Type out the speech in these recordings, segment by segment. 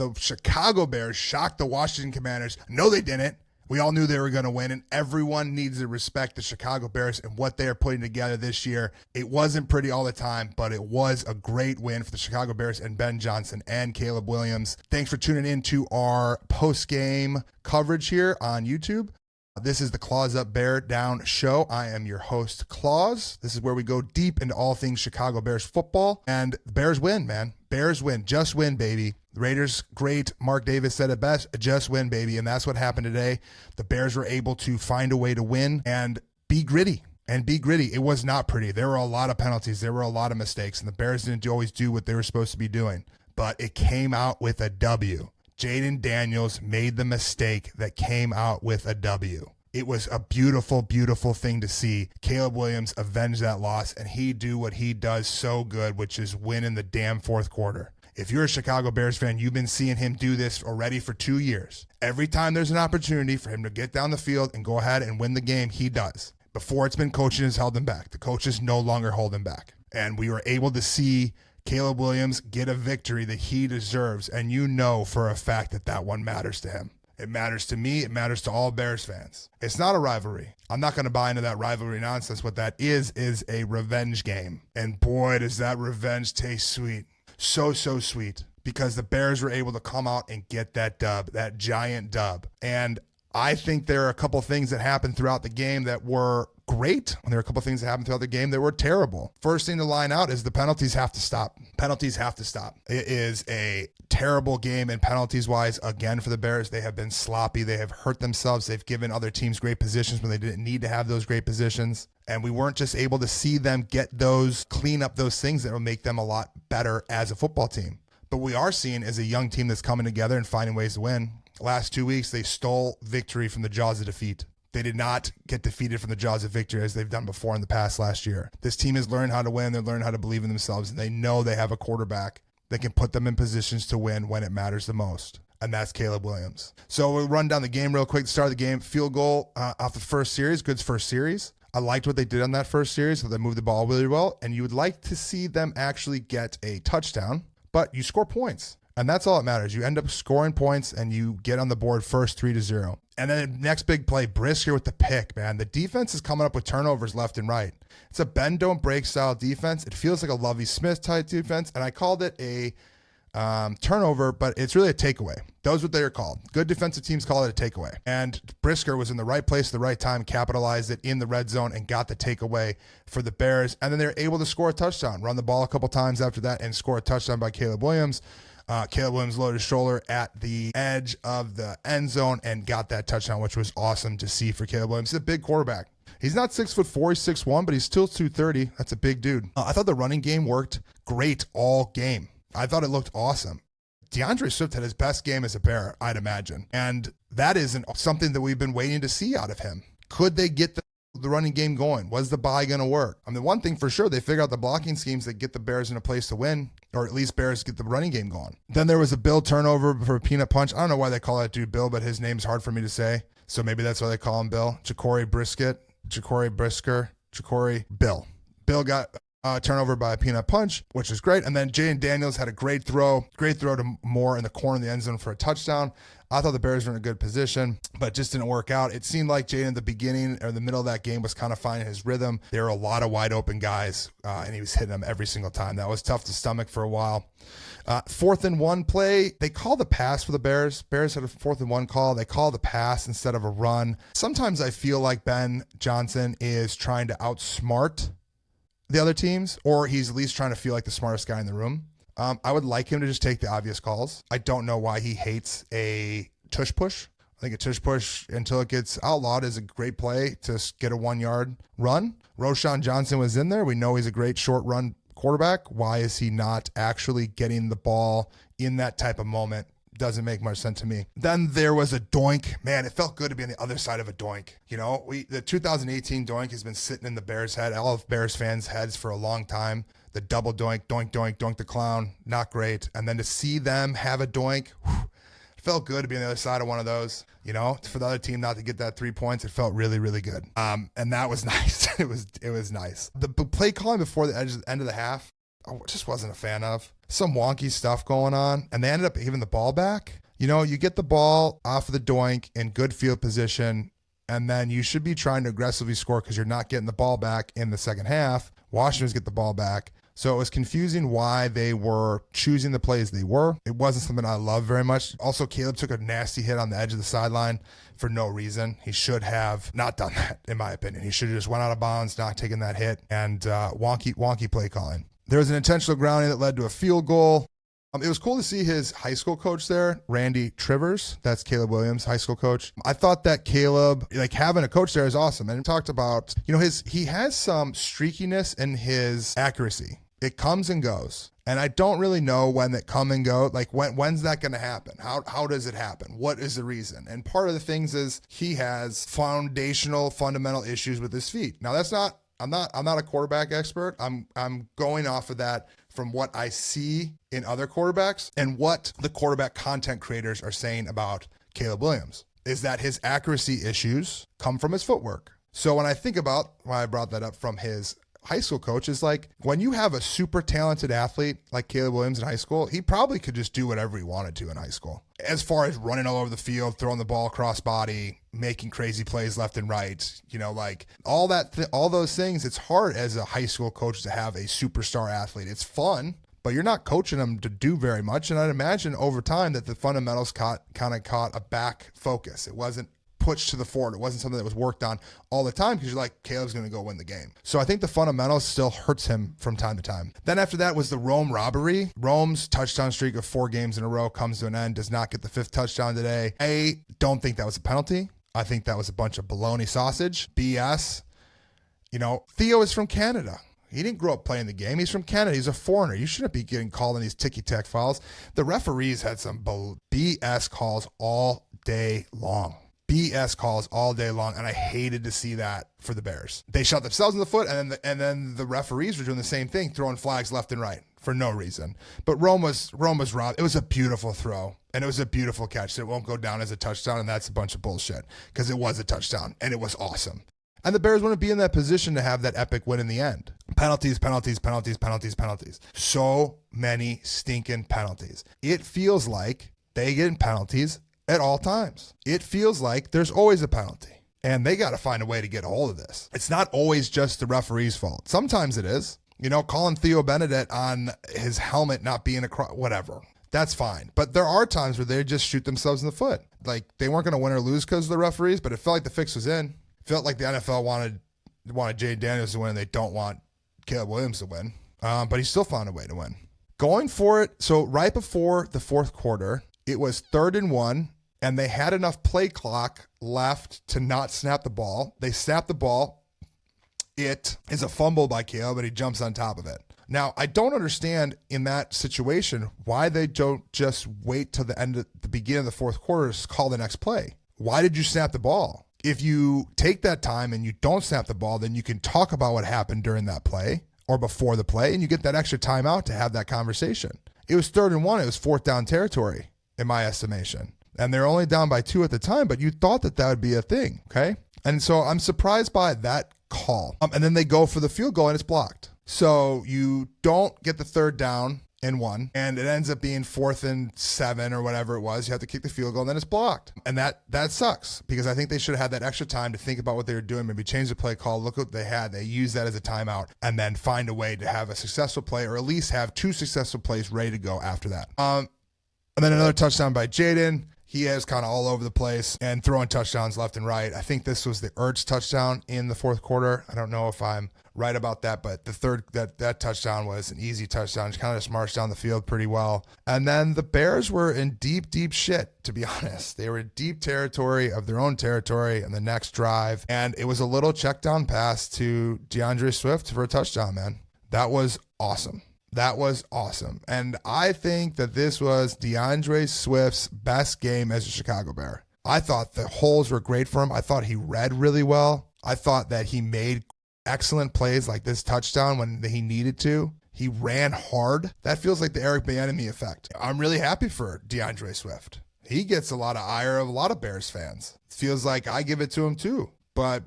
the Chicago Bears shocked the Washington Commanders. No, they didn't. We all knew they were going to win, and everyone needs to respect the Chicago Bears and what they are putting together this year. It wasn't pretty all the time, but it was a great win for the Chicago Bears and Ben Johnson and Caleb Williams. Thanks for tuning in to our post-game coverage here on YouTube. This is the Claws Up Bear Down show. I am your host, Claws. This is where we go deep into all things Chicago Bears football, and the Bears win, man. Bears win. Just win, baby. The Raiders, great. Mark Davis said it best, just win, baby. And that's what happened today. The Bears were able to find a way to win and be gritty. It was not pretty. There were a lot of penalties. There were a lot of mistakes. And the Bears didn't always do what they were supposed to be doing. But it came out with a W. Jayden Daniels made the mistake that came out with a W. It was a beautiful, beautiful thing to see Caleb Williams avenge that loss, and he do what he does so good, which is win in the damn fourth quarter. If you're a Chicago Bears fan, you've been seeing him do this already for 2 years. Every time there's an opportunity for him to get down the field and go ahead and win the game, he does. Before, it's been coaching has held him back. The coaches no longer hold him back. And we were able to see Caleb Williams get a victory that he deserves, and you know for a fact that that one matters to him. It matters to me. It matters to all Bears fans. It's not a rivalry. I'm not going to buy into that rivalry nonsense. What that is a revenge game. And boy, does that revenge taste sweet. So sweet, because the Bears were able to come out and get that dub, that giant dub. And I think there are a couple things that happened throughout the game that were great. And there are a couple things that happened throughout the game that were terrible. First thing to line out is the penalties have to stop. Penalties have to stop. It is a terrible game, and penalties-wise, again, for the Bears, they have been sloppy. They have hurt themselves. They've given other teams great positions when they didn't need to have those great positions. And we weren't just able to see them get those, clean up those things that will make them a lot better as a football team. But we are seeing is a young team that's coming together and finding ways to win. Last 2 weeks, they stole victory from the jaws of defeat. They did not get defeated from the jaws of victory as they've done before in the past last year. This team has learned how to win. They've learned how to believe in themselves, and they know they have a quarterback that can put them in positions to win when it matters the most. And that's Caleb Williams. So we'll run down the game real quick. The start of the game, field goal off the first series, good first series. I liked what they did on that first series. So they moved the ball really well. And you would like to see them actually get a touchdown, but you score points. And that's all that matters. You end up scoring points and you get on the board first 3-0. And then the next big play, Brisker with the pick, man. The defense is coming up with turnovers left and right. It's a bend, don't break style defense. It feels like a Lovie Smith type defense. And I called it a turnover, but it's really a takeaway. Those are what they are called. Good defensive teams call it a takeaway. And Brisker was in the right place at the right time, capitalized it in the red zone, and got the takeaway for the Bears. And then they're able to score a touchdown, run the ball a couple times after that, and score a touchdown by Caleb Williams. Caleb Williams loaded his shoulder at the edge of the end zone and got that touchdown, which was awesome to see for Caleb Williams. He's a big quarterback. He's not 6'4", he's 6'1", but he's still 230. That's a big dude. I thought the running game worked great all game. I thought it looked awesome. DeAndre Swift had his best game as a Bear, I'd imagine. And that isn't something that we've been waiting to see out of him. Could they get the running game going? Was the bye going to work? I mean, one thing for sure, they figured out the blocking schemes that get the Bears in a place to win, or at least Bears get the running game going. Then there was a Bill turnover for a peanut punch. I don't know why they call that dude Bill, but his name's hard for me to say. So maybe that's why they call him Bill. Jacory Bill. Bill got turnover by a peanut punch, which is great. And then Jayden Daniels had a great throw to Moore in the corner of the end zone for a touchdown. I thought the Bears were in a good position, but it just didn't work out. It seemed like Jayden at the beginning or the middle of that game was kind of finding his rhythm. There were a lot of wide open guys, and he was hitting them every single time. That was tough to stomach for a while. 4th and 1 play, they called the pass for the Bears. Bears had a 4th and 1 call. They called the pass instead of a run. Sometimes I feel like Ben Johnson is trying to outsmart the other teams, or he's at least trying to feel like the smartest guy in the room. I would like him to just take the obvious calls. I don't know why he hates a tush push. I think a tush push until it gets outlawed is a great play to get a 1-yard run. Roschon Johnson was in there. We know he's a great short run quarterback. Why is he not actually getting the ball in that type of moment? Doesn't make much sense to me. Then there was a doink. Man, it felt good to be on the other side of a doink. You know, the 2018 doink has been sitting in the Bears' head, all of Bears fans' heads for a long time. The double doink, doink, doink, doink the clown, not great. And then to see them have a doink, it felt good to be on the other side of one of those. You know, for the other team not to get that 3 points, it felt really, really good. And that was nice. It was nice. The play calling before the end of the half, I just wasn't a fan of. Some wonky stuff going on, and they ended up giving the ball back. You get the ball off of the doink in good field position, and then you should be trying to aggressively score because you're not getting the ball back in the second half. Washington's get the ball back. So it was confusing why they were choosing the plays they were. It wasn't something I loved very much. Also, Caleb took a nasty hit on the edge of the sideline for no reason. He should have not done that, in my opinion. He should have just went out of bounds, not taken that hit, and wonky play calling. There was an intentional grounding that led to a field goal. It was cool to see his high school coach there, Randy Trivers. That's Caleb Williams' high school coach. I thought that Caleb, having a coach there is awesome. And he talked about, he has some streakiness in his accuracy. It comes and goes. And I don't really know when that come and go. When's that going to happen? How does it happen? What is the reason? And part of the things is he has fundamental issues with his feet. Now I'm not a quarterback expert. I'm going off of that from what I see in other quarterbacks and what the quarterback content creators are saying about Caleb Williams is that his accuracy issues come from his footwork. So when I think about why I brought that up from his high school coach is when you have a super talented athlete like Caleb Williams in high school, he probably could just do whatever he wanted to in high school. As far as running all over the field, throwing the ball across body, making crazy plays left and right, all those things, it's hard as a high school coach to have a superstar athlete. It's fun, but you're not coaching them to do very much. And I'd imagine over time that the fundamentals caught a back focus. It wasn't pushed to the forward. It wasn't something that was worked on all the time because you're like, Caleb's going to go win the game. So I think the fundamentals still hurts him from time to time. Then after that was the Rome robbery. Rome's touchdown streak of 4 games in a row comes to an end, does not get the 5th touchdown today. I don't think that was a penalty. I think that was a bunch of baloney sausage, BS. Theo is from Canada. He didn't grow up playing the game. He's from Canada. He's a foreigner. You shouldn't be getting called in these ticky-tack fouls. The referees had some BS calls all day long. BS calls all day long, and I hated to see that for the Bears. They shot themselves in the foot, and then the referees were doing the same thing, throwing flags left and right for no reason. But Rome was robbed. It was a beautiful throw, and it was a beautiful catch. So it won't go down as a touchdown, and that's a bunch of bullshit because it was a touchdown, and it was awesome. And the Bears wouldn't be in that position to have that epic win in the end. Penalties. So many stinking penalties. It feels like they get penalties at all times. It feels like there's always a penalty, and they got to find a way to get a hold of this. It's not always just the referee's fault. Sometimes it is. Calling Theo Benedict on his helmet not being whatever. That's fine. But there are times where they just shoot themselves in the foot. They weren't going to win or lose because of the referees, but it felt like the fix was in. It felt like the NFL wanted Jay Daniels to win, and they don't want Caleb Williams to win. But he still found a way to win. Going for it. So right before the fourth quarter, it was 3rd and 1. And they had enough play clock left to not snap the ball. They snapped the ball. It is a fumble by Caleb, and he jumps on top of it. Now, I don't understand in that situation why they don't just wait till the beginning of the fourth quarter to call the next play. Why did you snap the ball? If you take that time and you don't snap the ball, then you can talk about what happened during that play or before the play, and you get that extra timeout to have that conversation. It was 3rd and 1. It was 4th down territory, in my estimation. And they're only down by 2 at the time, but you thought that would be a thing, okay? And so I'm surprised by that call. And then they go for the field goal, and it's blocked. So you don't get the 3rd down and 1, and it ends up being 4th and 7 or whatever it was. You have to kick the field goal, and then it's blocked. And that sucks because I think they should have had that extra time to think about what they were doing, maybe change the play call, look what they had. They use that as a timeout, and then find a way to have a successful play or at least have 2 successful plays ready to go after that. And then another touchdown by Jaden. He is kind of all over the place and throwing touchdowns left and right. I think this was the Ertz touchdown in the fourth quarter. I don't know if I'm right about that, but the third, that touchdown was an easy touchdown. Just kind of just marched down the field pretty well. And then the Bears were in deep shit, to be honest. They were in deep territory of their own territory in the next drive. And it was a little check down pass to DeAndre Swift for a touchdown, man. That was awesome. That was awesome. And I think that this was DeAndre Swift's best game as a Chicago Bear. I thought the holes were great for him. I thought he read really well. I thought that he made excellent plays like this touchdown when he needed to. He ran hard. That feels like the Eric Bieniemy effect. I'm really happy for DeAndre Swift. He gets a lot of ire of a lot of Bears fans. It feels like I give it to him too. But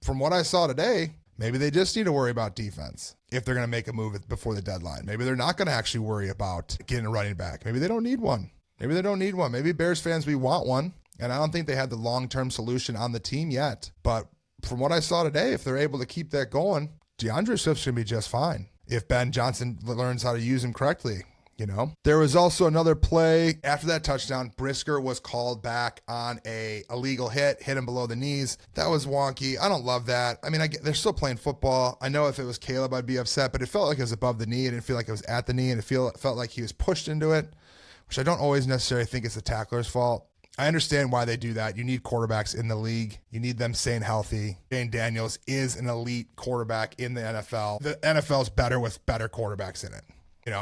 from what I saw today, Maybe they just need to worry about defense if they're going to make a move before the deadline. Maybe they're not going to actually worry about getting a running back. Maybe they don't need one. Maybe Bears fans, we want one. And I don't think they had the long-term solution on the team yet. But from what I saw today, if they're able to keep that going, DeAndre Swift's going to be just fine if Ben Johnson learns how to use him correctly. There was also another play after that touchdown. Brisker was called back on a illegal hit him below the knees. That was wonky. I don't love that. I mean, they're still playing football. I know if it was Caleb, I'd be upset, but it felt like it was above the knee. It didn't feel like it was at the knee, and it felt like he was pushed into it, which I don't always necessarily think it's the tackler's fault. I understand why they do that. You need quarterbacks in the league. You need them staying healthy. Jayden Daniels is an elite quarterback in the NFL. The NFL's better with better quarterbacks in it.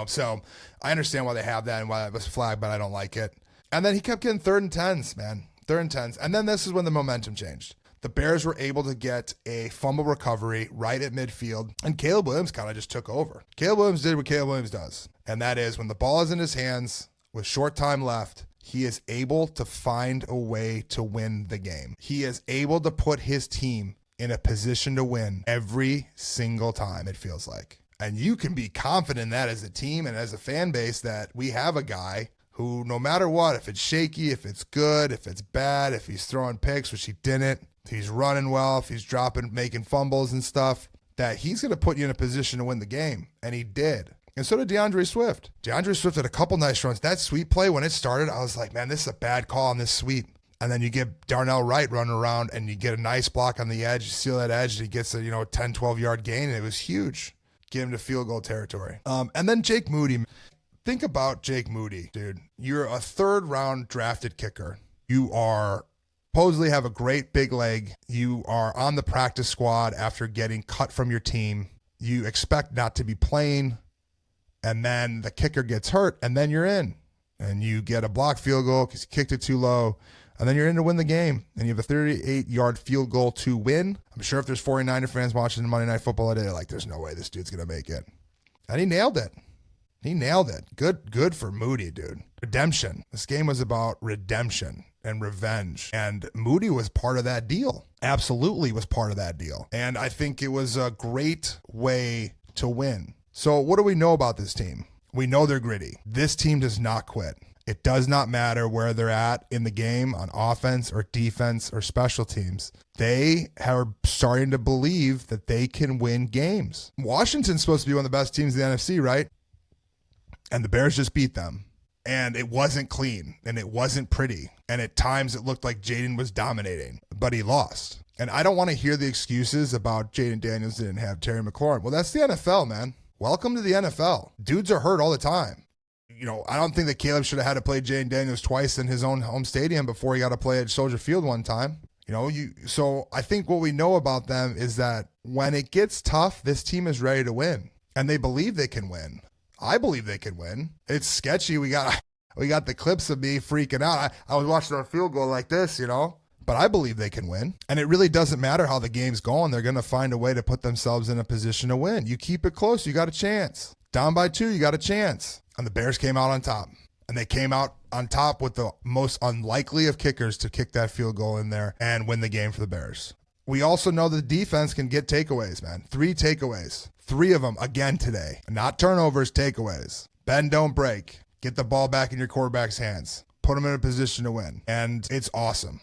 So I understand why they have that and why that was flagged, but I don't like it. And then he kept getting 3rd and 10s, man. 3rd and 10s. And then this is when the momentum changed. The Bears were able to get a fumble recovery right at midfield, and Caleb Williams kind of just took over. Caleb Williams did what Caleb Williams does, and that is when the ball is in his hands with short time left, he is able to find a way to win the game. He is able to put his team in a position to win every single time, it feels like. And you can be confident in that as a team and as a fan base that we have a guy who, no matter what, if it's shaky, if it's good, if it's bad, if he's throwing picks, which he didn't, if he's running well, if he's making fumbles and stuff, that he's going to put you in a position to win the game. And he did. And so did DeAndre Swift. DeAndre Swift had a couple nice runs. That sweep play, when it started, I was like, man, this is a bad call on this sweep. And then you get Darnell Wright running around and you get a nice block on the edge. You seal that edge and he gets a 10, 12-yard gain, and it was huge. Get him to field goal territory. And then Jake Moody. Think about Jake Moody, dude. You're a 3rd-round drafted kicker. You supposedly have a great big leg. You are on the practice squad after getting cut from your team. You expect not to be playing, and then the kicker gets hurt, and then you're in. And you get a blocked field goal because you kicked it too low. And then you're in to win the game, and you have a 38-yard field goal to win. I'm sure if there's 49er fans watching the Monday Night Football today, like, there's no way this dude's going to make it. And he nailed it. Good for Moody, dude. Redemption. This game was about redemption and revenge, and Moody was part of that deal. Absolutely was part of that deal. And I think it was a great way to win. So what do we know about this team? We know they're gritty. This team does not quit. It does not matter where they're at in the game on offense or defense or special teams. They are starting to believe that they can win games. Washington's supposed to be one of the best teams in the NFC, right? And the Bears just beat them. And it wasn't clean, and it wasn't pretty. And at times it looked like Jayden was dominating, but he lost. And I don't want to hear the excuses about Jayden Daniels didn't have Terry McLaurin. Well, that's the NFL, man. Welcome to the NFL. Dudes are hurt all the time. I don't think that Caleb should have had to play Jayden Daniels twice in his own home stadium before he got to play at Soldier Field one time. So I think what we know about them is that when it gets tough, this team is ready to win, and they believe they can win. I believe they can win. It's sketchy. We got the clips of me freaking out. I was watching a field goal like this, but I believe they can win. And it really doesn't matter how the game's going. They're going to find a way to put themselves in a position to win. You keep it close, you got a chance. Down by 2, you got a chance. And the Bears came out on top. And they came out on top with the most unlikely of kickers to kick that field goal in there and win the game for the Bears. We also know the defense can get takeaways, man. 3 takeaways. 3 of them again today. Not turnovers, takeaways. Bend, don't break. Get the ball back in your quarterback's hands. Put them in a position to win. And it's awesome.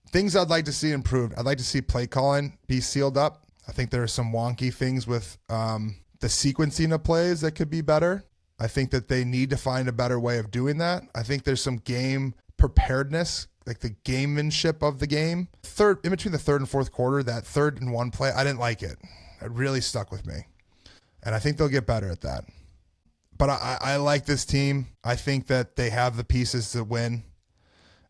Things I'd like to see improved. I'd like to see play calling be sealed up. I think there are some wonky things with the sequencing of plays that could be better. I think that they need to find a better way of doing that. I think there's some game preparedness, like the gamemanship of the game. In between the 3rd and 4th quarter, that 3rd and 1 play, I didn't like it. It really stuck with me. And I think they'll get better at that. But I like this team. I think that they have the pieces to win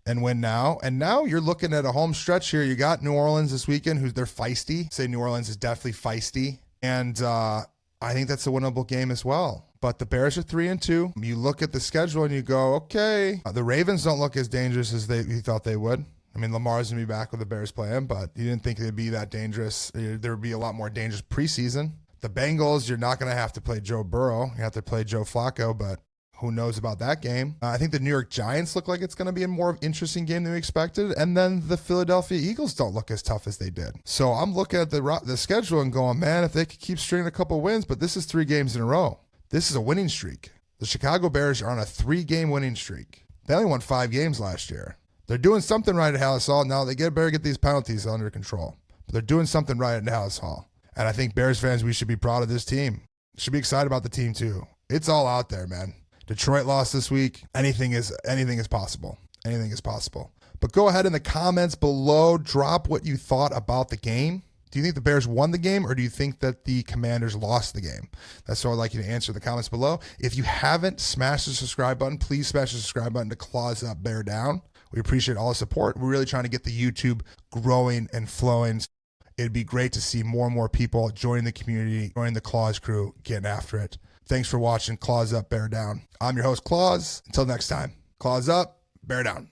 and win now. And now you're looking at a home stretch here. You got New Orleans this weekend, they're feisty. Say New Orleans is definitely feisty. And I think that's a winnable game as well. But the Bears are 3-2. You look at the schedule and you go, okay, the Ravens don't look as dangerous as you thought they would. I mean, Lamar's going to be back with the Bears playing, but you didn't think they'd be that dangerous. There would be a lot more dangerous preseason. The Bengals, you're not going to have to play Joe Burrow. You have to play Joe Flacco, but Who knows about that game? I think the New York Giants look like it's going to be a more interesting game than we expected. And then the Philadelphia Eagles don't look as tough as they did. So I'm looking at the schedule and going, man, if they could keep stringing a couple wins, but this is 3 games in a row. This is a winning streak. The Chicago Bears are on a 3-game winning streak. They only won 5 games last year. They're doing something right at Halas Hall. Now they better get these penalties under control. But they're doing something right at Halas Hall. And I think Bears fans, we should be proud of this team. Should be excited about the team too. It's all out there, man. Detroit lost this week. Anything is possible. Anything is possible. But go ahead in the comments below. Drop what you thought about the game. Do you think the Bears won the game, or do you think that the Commanders lost the game? That's what I'd like you to answer in the comments below. If you haven't smashed the subscribe button, please smash the subscribe button to Claws Up, Bear Down. We appreciate all the support. We're really trying to get the YouTube growing and flowing. It'd be great to see more and more people join the community, join the Claws crew, getting after it. Thanks for watching Claws Up, Bear Down. I'm your host, Claws. Until next time, Claws Up, Bear Down.